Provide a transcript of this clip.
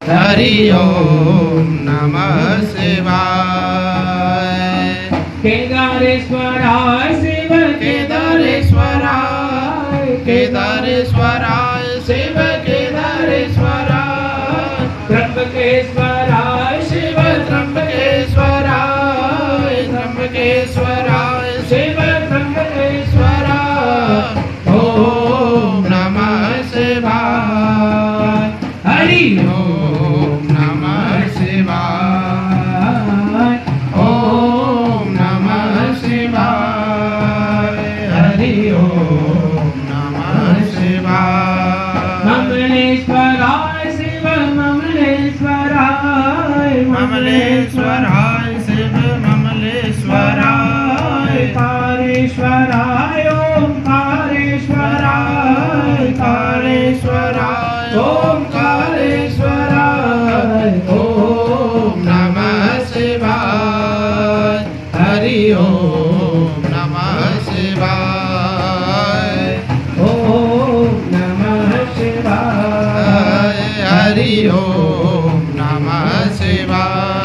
हरि ओम नमः शिवाय। केदारेश्वराय शिव केदारेश्वराय केदारेश्वराय शिव केदारेश्वराय। त्र्यंबकेश्वराय शिव त्र्यंबकेश्वराय त्र्यंबकेश्वराय शिव त्र्यंबकेश्वराय। ओम नमः शिवाय। हरि ओम नमः शिवाय। ओम नमः शिवाय। हरि ओम नमः शिवाय। ममलेश्वराय शिव ममलेश्वराय ममलेश्वराय शिव ममलेश्वराय। कारेश्वराय ओंकारेश्वराय कालेश्वराय ओंकारेश्वराय। ओम नमः शिवाय। हरि ओम नमः शिवाय। ओम नमः शिवाय। हरि ओम नमः शिवाय।